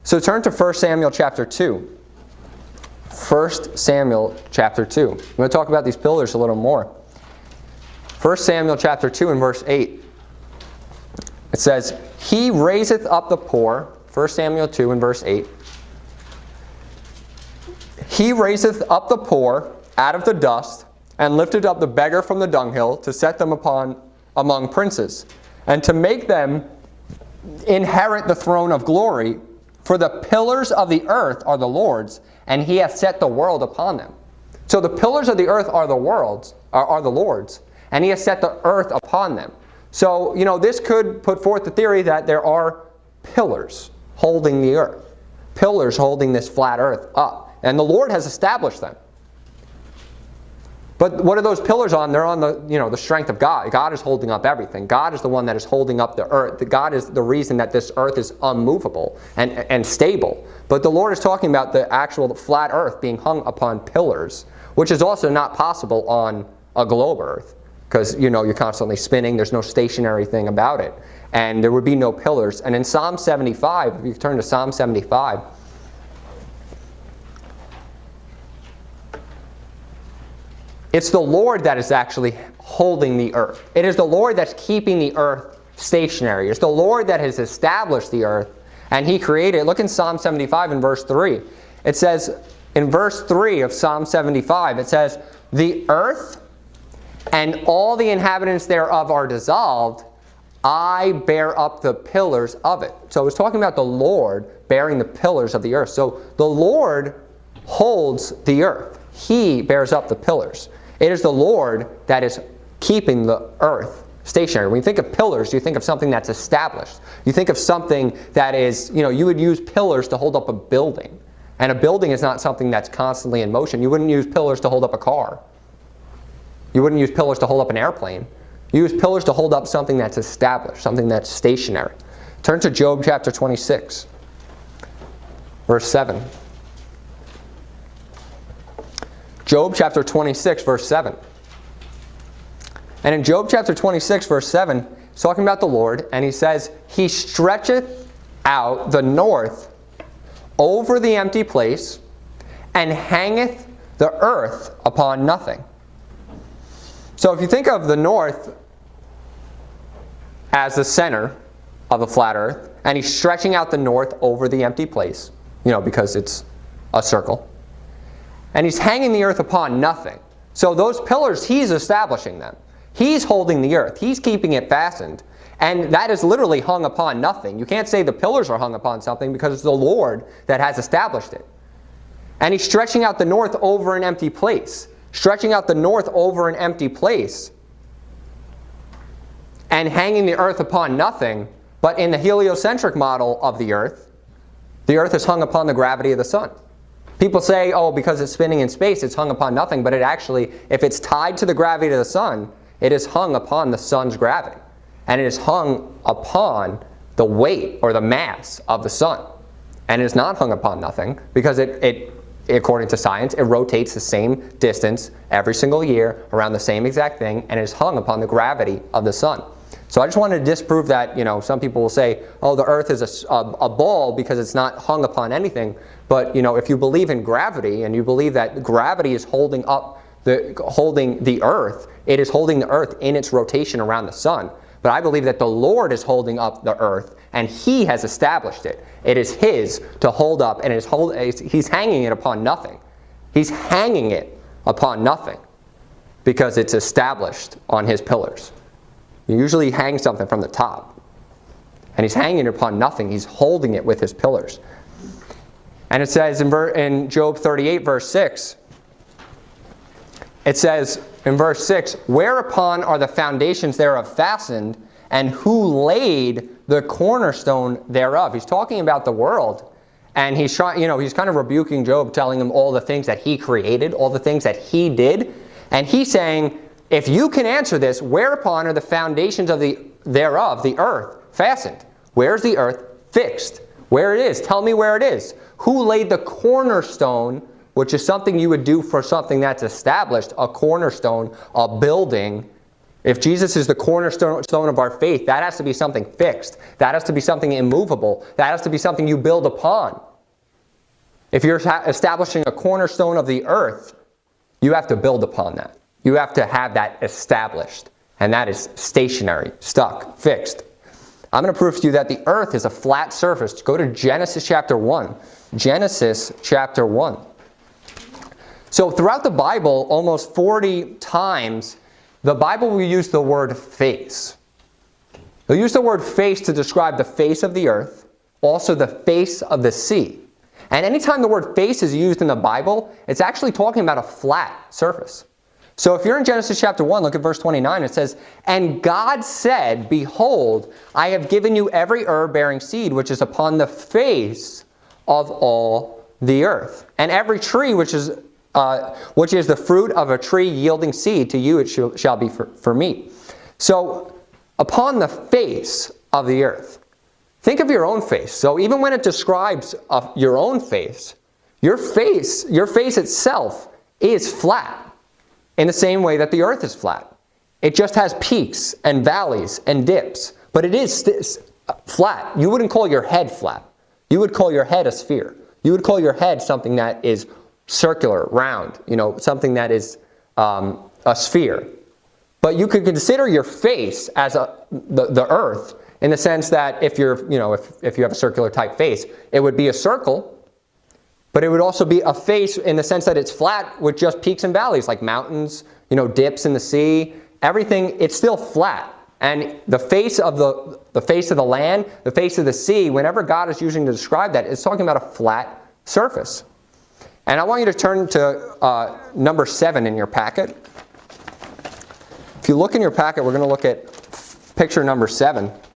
So turn to 1 Samuel chapter 2. 1 Samuel chapter 2. I'm going to talk about these pillars a little more. 1 Samuel chapter 2 and verse 8. It says, He raiseth up the poor. 1 Samuel 2 and verse 8. He raiseth up the poor out of the dust, and lifted up the beggar from the dunghill, to set them among princes, and to make them inherit the throne of glory. For the pillars of the earth are the Lord's, and He hath set the world upon them. So the pillars of the earth are the Lord's, and He has set the earth upon them. So, this could put forth the theory that there are pillars holding the earth. Pillars holding this flat earth up. And the Lord has established them. But what are those pillars on? They're on the strength of God. God is holding up everything. God is the one that is holding up the earth. God is the reason that this earth is unmovable and stable. But the Lord is talking about the actual flat earth being hung upon pillars, which is also not possible on a globe earth. Because, you're constantly spinning. There's no stationary thing about it. And there would be no pillars. And in Psalm 75, if you turn to Psalm 75, it's the Lord that is actually holding the earth. It is the Lord that's keeping the earth stationary. It's the Lord that has established the earth, and He created it. Look in Psalm 75 in verse 3. It says, in verse 3 of Psalm 75, it says, The earth and all the inhabitants thereof are dissolved. I bear up the pillars of it. So it's talking about the Lord bearing the pillars of the earth. So the Lord holds the earth. He bears up the pillars. It is the Lord that is keeping the earth stationary. When you think of pillars, you think of something that's established. You think of something that is, you would use pillars to hold up a building. And a building is not something that's constantly in motion. You wouldn't use pillars to hold up a car. You wouldn't use pillars to hold up an airplane. You use pillars to hold up something that's established, something that's stationary. Turn to Job chapter 26, verse 7. Job chapter 26, verse 7. And in Job chapter 26, verse 7, he's talking about the Lord, and he says, He stretcheth out the north over the empty place, and hangeth the earth upon nothing. So if you think of the north as the center of the flat earth, and He's stretching out the north over the empty place, because it's a circle, and He's hanging the earth upon nothing. So those pillars, He's establishing them. He's holding the earth. He's keeping it fastened. And that is literally hung upon nothing. You can't say the pillars are hung upon something, because it's the Lord that has established it. And He's stretching out the north over an empty place. Stretching out the north over an empty place. And hanging the earth upon nothing. But in the heliocentric model of the earth is hung upon the gravity of the sun. People say, because it's spinning in space, it's hung upon nothing. But it actually, if it's tied to the gravity of the sun, it is hung upon the sun's gravity. And it is hung upon the weight or the mass of the sun. And it is not hung upon nothing, because it according to science, it rotates the same distance every single year around the same exact thing, and it is hung upon the gravity of the sun. So I just wanted to disprove that. Some people will say, the earth is a ball because it's not hung upon anything. But if you believe in gravity, and you believe that gravity is holding the earth, it is holding the earth in its rotation around the sun. But I believe that the Lord is holding up the earth, and He has established it. It is His to hold up, and He's hanging it upon nothing. He's hanging it upon nothing because it's established on His pillars. You usually hang something from the top, and He's hanging it upon nothing. He's holding it with His pillars. And it says in Job 38, verse 6, it says in verse 6, Whereupon are the foundations thereof fastened, and who laid the cornerstone thereof? He's talking about the world. And he's kind of rebuking Job, telling him all the things that he created, all the things that he did. And he's saying, if you can answer this, whereupon are the foundations thereof, the earth, fastened? Where's the earth fixed? Where it is? Tell me where it is. Who laid the cornerstone, which is something you would do for something that's established, a cornerstone, a building. If Jesus is the cornerstone of our faith, that has to be something fixed. That has to be something immovable. That has to be something you build upon. If you're establishing a cornerstone of the earth, you have to build upon that. You have to have that established. And that is stationary, stuck, fixed. I'm going to prove to you that the earth is a flat surface. Go to Genesis chapter 1. Genesis chapter 1. So throughout the Bible, almost 40 times, the Bible will use the word face. They'll use the word face to describe the face of the earth, also the face of the sea. And anytime the word face is used in the Bible, it's actually talking about a flat surface. So if you're in Genesis chapter 1, look at verse 29, it says, "And God said, Behold, I have given you every herb bearing seed which is upon the face of all the earth, and every tree which is the fruit of a tree yielding seed, to you it shall be for meat." So, upon the face of the earth. Think of your own face. So even when it describes your own face, your face itself is flat in the same way that the earth is flat. It just has peaks and valleys and dips, but it is flat. You wouldn't call your head flat. You would call your head a sphere. You would call your head something that is circular, round, something that is a sphere. But you could consider your face as the earth, in the sense that if you have a circular type face, it would be a circle, but it would also be a face in the sense that it's flat with just peaks and valleys, like mountains, dips in the sea, everything, it's still flat. And the face of the land, the face of the sea, whenever God is using to describe that, it's talking about a flat surface. And I want you to turn to number 7 in your packet. If you look in your packet, we're going to look at picture number 7.